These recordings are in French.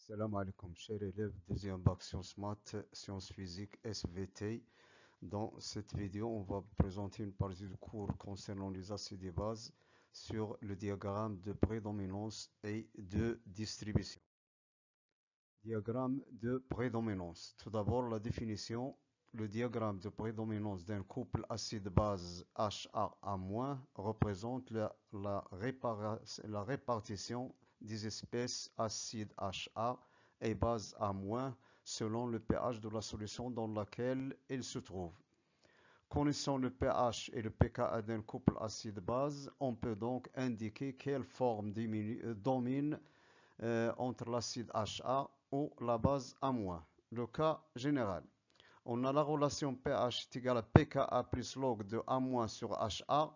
Salam alaikum, chers élèves, deuxième bac sciences maths, sciences physiques, SVT. Dans cette vidéo, on va présenter une partie du cours concernant les acides et bases sur le diagramme de prédominance et de distribution. Diagramme de prédominance. Tout d'abord, la définition. Le diagramme de prédominance d'un couple acide-base HA- représente la répartition des espèces acides HA et base A- selon le pH de la solution dans laquelle il se trouve. Connaissant le pH et le pKa d'un couple acide-base, on peut donc indiquer quelle forme domine entre l'acide HA ou la base A-. Le cas général. On a la relation pH est égale à pKa plus log de A- sur HA,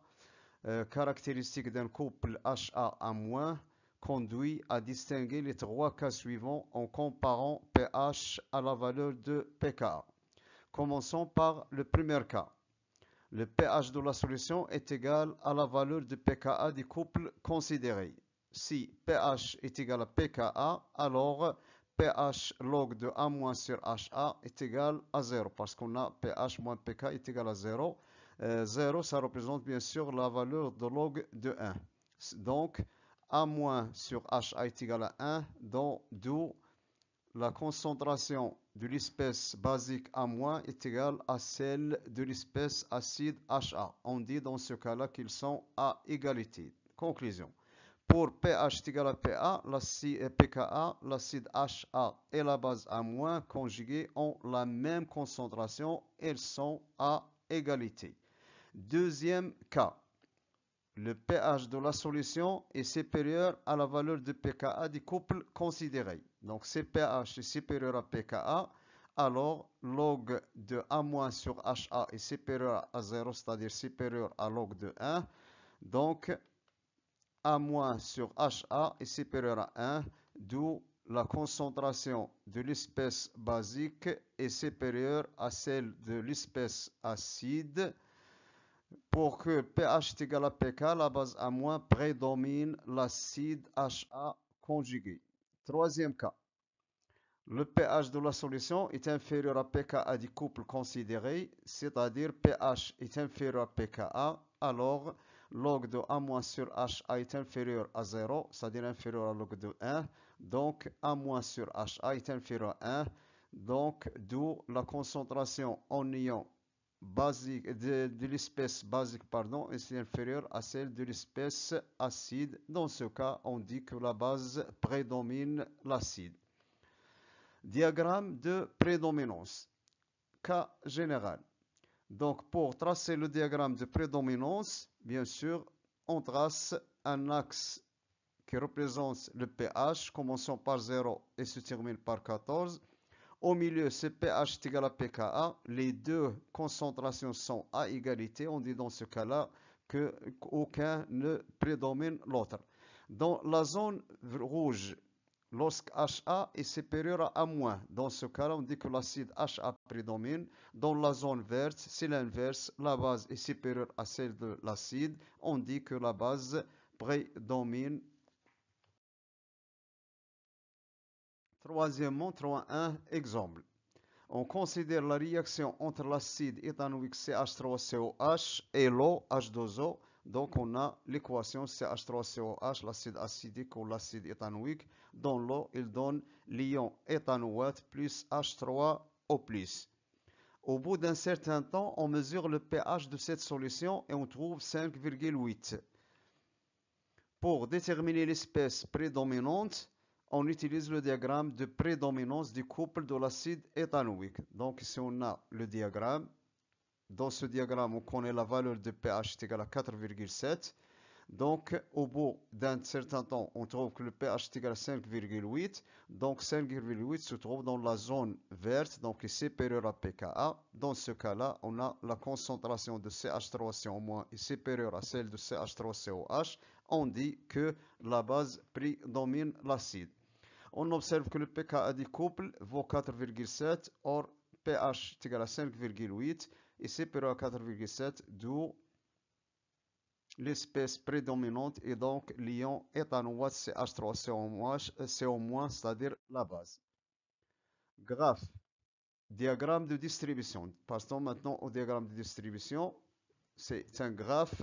caractéristique d'un couple HA-A-, conduit à distinguer les trois cas suivants en comparant pH à la valeur de pKa. Commençons par le premier cas. Le pH de la solution est égal à la valeur de pKa du couple considéré. Si pH est égal à pKa, alors pH log de A- sur HA est égal à 0 parce qu'on a pH moins pK est égal à 0. 0, ça représente bien sûr la valeur de log de 1. Donc, A- sur HA est égal à 1, d'où la concentration de l'espèce basique A- est égale à celle de l'espèce acide HA. On dit dans ce cas-là qu'ils sont à égalité. Conclusion. Pour pH est égal à pKa, l'acide HA et la base A- conjuguées ont la même concentration. Elles sont à égalité. Deuxième cas. Le pH de la solution est supérieur à la valeur de pKa du couple considéré. Donc, si pH est supérieur à pKa, alors log de A- sur HA est supérieur à 0, c'est-à-dire supérieur à log de 1. Donc, A- sur HA est supérieur à 1, d'où la concentration de l'espèce basique est supérieure à celle de l'espèce acide. Pour que pH est égal à pK, la base A- prédomine l'acide HA conjugué. Troisième cas. Le pH de la solution est inférieur à pKa du couple considéré, c'est-à-dire pH est inférieur à pKa, alors log de A- sur HA est inférieur à 0, c'est-à-dire inférieur à log de 1, donc A- sur HA est inférieur à 1, donc d'où la concentration en ion basique de l'espèce basique est inférieure à celle de l'espèce acide. Dans ce cas, on dit que la base prédomine l'acide. Diagramme de prédominance. Cas général. Donc, pour tracer le diagramme de prédominance, bien sûr, on trace un axe qui représente le pH, commençant par 0 et se termine par 14. Au milieu, c'est pH est égal à pKa. Les deux concentrations sont à égalité. On dit dans ce cas-là qu'aucun ne prédomine l'autre. Dans la zone rouge, lorsque HA est supérieur à A-, dans ce cas-là, on dit que l'acide HA prédomine. Dans la zone verte, c'est l'inverse. La base est supérieure à celle de l'acide. On dit que la base prédomine. Troisièmement, 3.1, exemple. On considère la réaction entre l'acide éthanoïque CH3COH et l'eau H2O. Donc on a l'équation CH3COH, l'acide acidique ou l'acide éthanoïque. Dans l'eau, il donne l'ion éthanoate plus H3O+. Au bout d'un certain temps, on mesure le pH de cette solution et on trouve 5,8. Pour déterminer l'espèce prédominante, on utilise le diagramme de prédominance du couple de l'acide éthanoïque. Donc ici on a le diagramme. Dans ce diagramme, on connaît la valeur de pH est égale à 4,7. Donc au bout d'un certain temps, on trouve que le pH est égal à 5,8. Donc 5,8 se trouve dans la zone verte, donc est supérieur à pKa. Dans ce cas-là, on a la concentration de CH3CO- est supérieure à celle de CH3COH. On dit que la base prédomine l'acide. On observe que le pKa du couple vaut 4,7, or pH est égal à 5,8 et supérieur à 4,7, d'où l'espèce prédominante est donc l'ion éthanoate CH3CO-, c'est-à-dire la base. Graphe, diagramme de distribution. Passons maintenant au diagramme de distribution. C'est un graphe,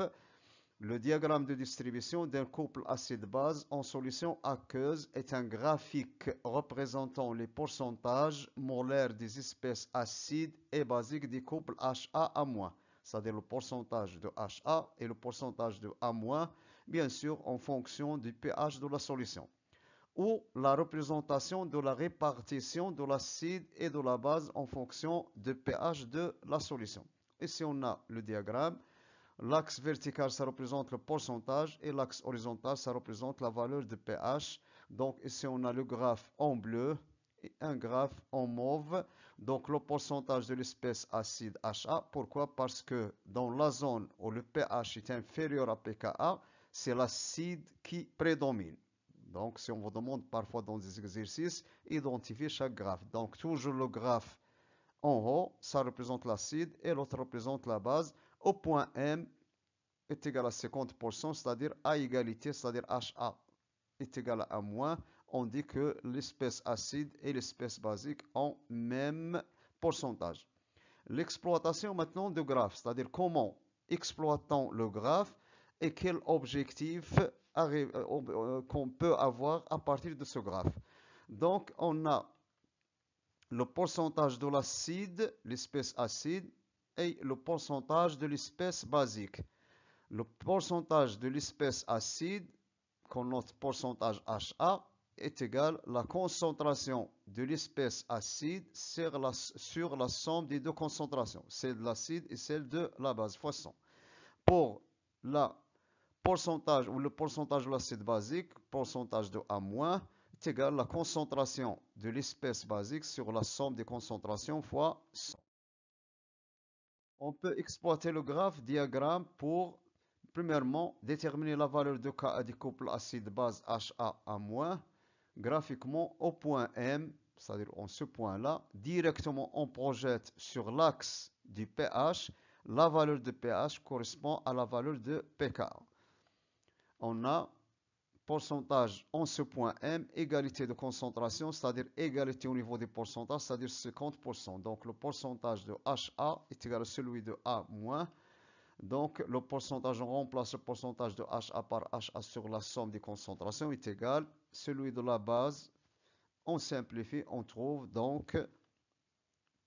le diagramme de distribution d'un couple acide-base en solution aqueuse est un graphique représentant les pourcentages molaires des espèces acides et basiques du couple HA-, c'est-à-dire le pourcentage de HA et le pourcentage de A-, bien sûr en fonction du pH de la solution, ou la représentation de la répartition de l'acide et de la base en fonction du pH de la solution. Ici on a le diagramme. L'axe vertical, ça représente le pourcentage et l'axe horizontal, ça représente la valeur de pH. Donc ici, on a le graphe en bleu et un graphe en mauve. Donc le pourcentage de l'espèce acide HA. Pourquoi? Parce que dans la zone où le pH est inférieur à pKa, c'est l'acide qui prédomine. Donc si on vous demande parfois dans des exercices, identifiez chaque graphe. Donc toujours le graphe en haut, ça représente l'acide et l'autre représente la base. Au point M est égal à 50%, c'est-à-dire à égalité, c'est-à-dire HA est égal à moins, on dit que l'espèce acide et l'espèce basique ont même pourcentage. L'exploitation maintenant du graphe, c'est-à-dire comment exploitons le graphe et quel objectif qu'on peut avoir à partir de ce graphe. Donc on a le pourcentage de l'acide, l'espèce acide, et le pourcentage de l'espèce basique. Le pourcentage de l'espèce acide, qu'on note pourcentage HA, est égal à la concentration de l'espèce acide sur la somme des deux concentrations, celle de l'acide et celle de la base, fois 100. Pour le pourcentage de l'acide basique, pourcentage de A-, est égal à la concentration de l'espèce basique sur la somme des concentrations fois 100. On peut exploiter le graphe diagramme pour, premièrement, déterminer la valeur de Ka du couple acide-base HA-, graphiquement au point M, c'est-à-dire en ce point-là. Directement, on projette sur l'axe du pH. La valeur de pH correspond à la valeur de pK. On a pourcentage en ce point M, égalité de concentration, c'est-à-dire égalité au niveau des pourcentages, c'est-à-dire 50%. Donc le pourcentage de HA est égal à celui de A-. Donc le pourcentage, on remplace le pourcentage de HA par HA sur la somme des concentrations est égal à celui de la base. On simplifie, on trouve donc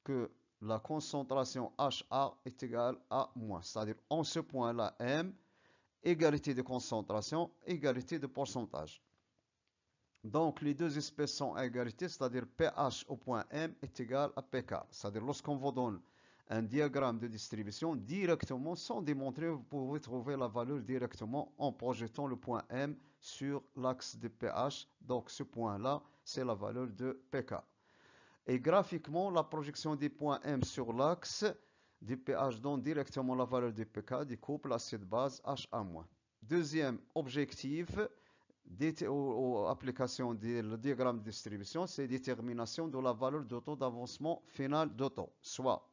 que la concentration HA est égale à moins. C'est-à-dire en ce point-là, M, égalité de concentration, égalité de pourcentage. Donc les deux espèces sont à égalité, c'est-à-dire pH au point M est égal à pK. C'est-à-dire lorsqu'on vous donne un diagramme de distribution directement, sans démontrer, vous pouvez trouver la valeur directement en projetant le point M sur l'axe de pH. Donc ce point-là, c'est la valeur de pK. Et graphiquement, la projection des points M sur l'axe du pH donne directement la valeur de pK du couple acide-base HA-. Deuxième objectif, application du diagramme de distribution, c'est détermination de la valeur de taux d'avancement final de taux, soit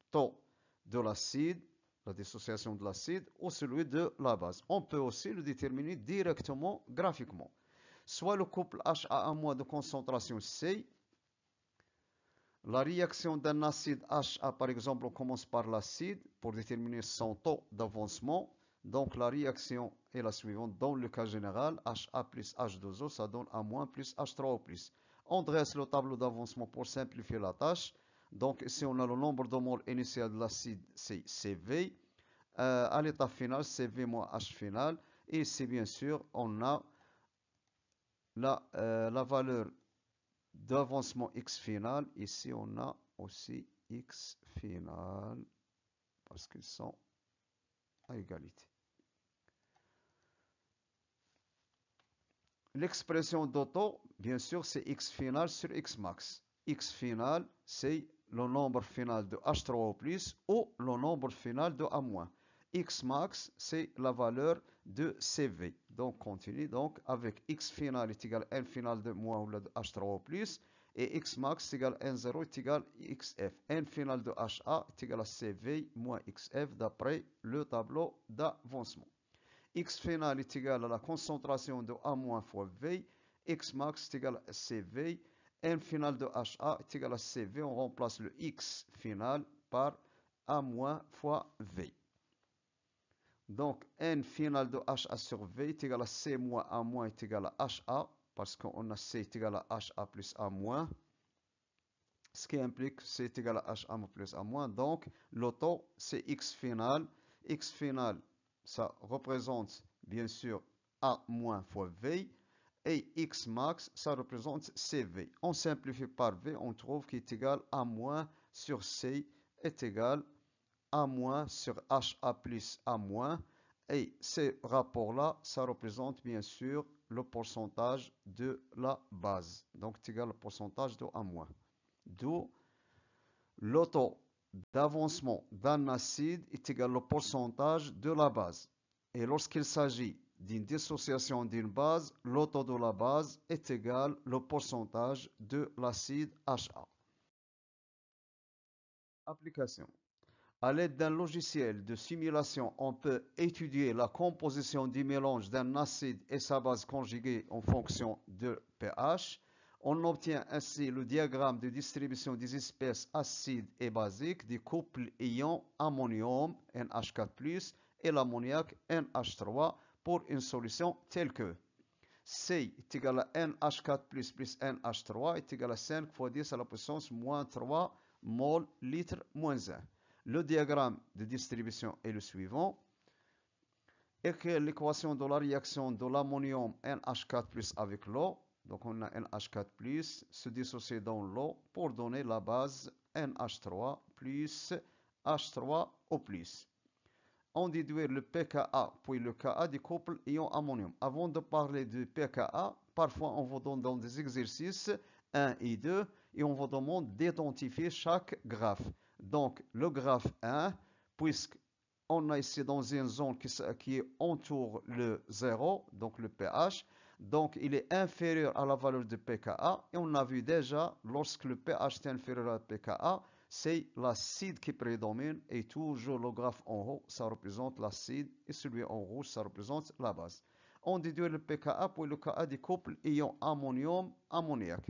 taux de l'acide, la dissociation de l'acide, ou celui de la base. On peut aussi le déterminer directement graphiquement. Soit le couple HA- de concentration C, la réaction d'un acide HA, par exemple, on commence par l'acide pour déterminer son taux d'avancement. Donc la réaction est la suivante. Dans le cas général, HA plus H2O, ça donne A- plus H3O+. On dresse le tableau d'avancement pour simplifier la tâche. Donc ici, on a le nombre de moles initial de l'acide, c'est CV. À l'état final, CV moins H final. Et ici, bien sûr, on a la valeur d'avancement X final. Ici, on a aussi X final parce qu'ils sont à égalité. L'expression d'auto, bien sûr, c'est X final sur X max. X final, c'est le nombre final de H3O+, ou le nombre final de A-. X max, c'est la valeur de CV. Donc, continue. Donc, avec X final est égal à N final de moins ou de H3O+, et X max est égal à N0 est égal à XF. N final de HA est égal à CV moins XF d'après le tableau d'avancement. X final est égal à la concentration de A- fois V. X max est égal à CV. N final de HA est égal à CV. On remplace le X final par A- fois V. Donc, N final de HA sur V est égal à C moins A moins est égal à HA, parce qu'on a C est égal à HA plus A moins, ce qui implique C est égal à HA plus A moins. Donc, l'auto, c'est X final. X final, ça représente bien sûr A moins fois V. Et X max, ça représente CV. On simplifie par V, on trouve qu'il est égal à moins sur C est égal A moins sur HA plus A moins. Et ces rapports-là, ça représente bien sûr le pourcentage de la base. Donc, c'est égal au pourcentage de A moins. D'où le taux d'avancement d'un acide est égal au pourcentage de la base. Et lorsqu'il s'agit d'une dissociation d'une base, le taux de la base est égal au pourcentage de l'acide HA. Application. À l'aide d'un logiciel de simulation, on peut étudier la composition du mélange d'un acide et sa base conjuguée en fonction de pH. On obtient ainsi le diagramme de distribution des espèces acides et basiques des couples ions ammonium NH4+, et l'ammoniac NH3 pour une solution telle que C est égal à NH4+, plus NH3 est égal à 5 fois 10 à la puissance moins 3 mol litre moins 1. Le diagramme de distribution est le suivant. Écrire l'équation de la réaction de l'ammonium NH4+ avec l'eau. Donc on a NH4+, se dissocier dans l'eau pour donner la base NH3 plus H3O+. On déduire le pKa puis le Ka du couple ion-ammonium. Avant de parler du pKa, parfois on vous donne dans des exercices 1 et 2 et on vous demande d'identifier chaque graphe. Donc le graphe 1, puisqu'on a ici dans une zone qui entoure le 0, donc le pH, donc il est inférieur à la valeur de pKa, et on a vu déjà, lorsque le pH est inférieur à pKa, c'est l'acide qui prédomine, et toujours le graphe en haut, ça représente l'acide, et celui en rouge, ça représente la base. On déduit le pKa pour le Ka du couple ion ammonium-ammoniac.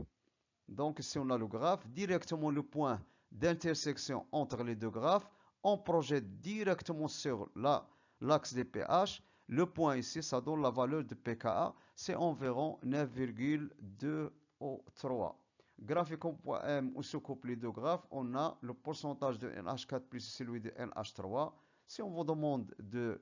Donc si on a le graphe, directement le point d'intersection entre les deux graphes, on projette directement sur l'axe des pH. Le point ici, ça donne la valeur de pKa, c'est environ 9,203. Graphiquement point M où se couplent les deux graphes, on a le pourcentage de NH4 plus celui de NH3. Si on vous demande de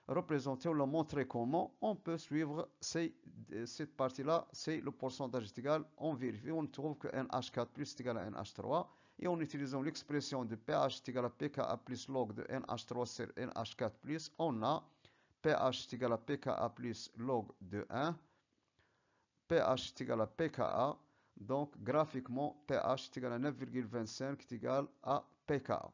représenter ou le montrer comment, on peut suivre cette partie-là, c'est le pourcentage est égal, on vérifie, on trouve que NH4 plus est égal à NH3, et en utilisant l'expression de pH est égal à pKa plus log de NH3 sur NH4 plus, on a pH est égal à pKa plus log de 1, pH est égal à pKa, donc graphiquement pH est égal à 9,25 est égal à pKa.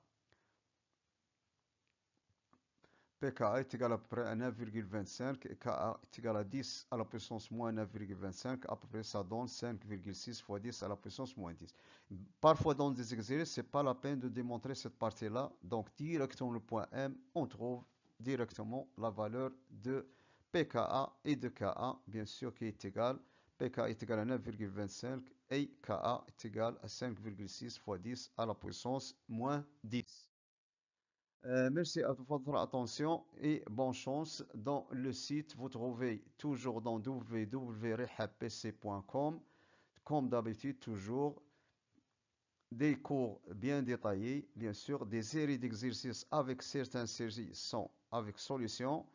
pKa est égal à peu près à 9,25 et Ka est égal à 10 à la puissance moins 9,25. À peu près, ça donne 5,6 fois 10 à la puissance moins 10. Parfois, dans des exercices, ce n'est pas la peine de démontrer cette partie-là. Donc, directement le point M, on trouve directement la valeur de pKa et de Ka, bien sûr, qui est égal. pKa est égal à 9,25 et Ka est égal à 5,6 fois 10 à la puissance moins 10. Merci à votre attention et bonne chance. Dans le site, vous trouvez toujours dans www.rehabpc.com, comme d'habitude, toujours des cours bien détaillés, bien sûr, des séries d'exercices avec certains séries sont avec solutions,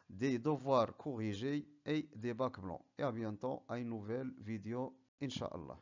des devoirs corrigés et des bacs blancs. Et à bientôt à une nouvelle vidéo, Inch'Allah.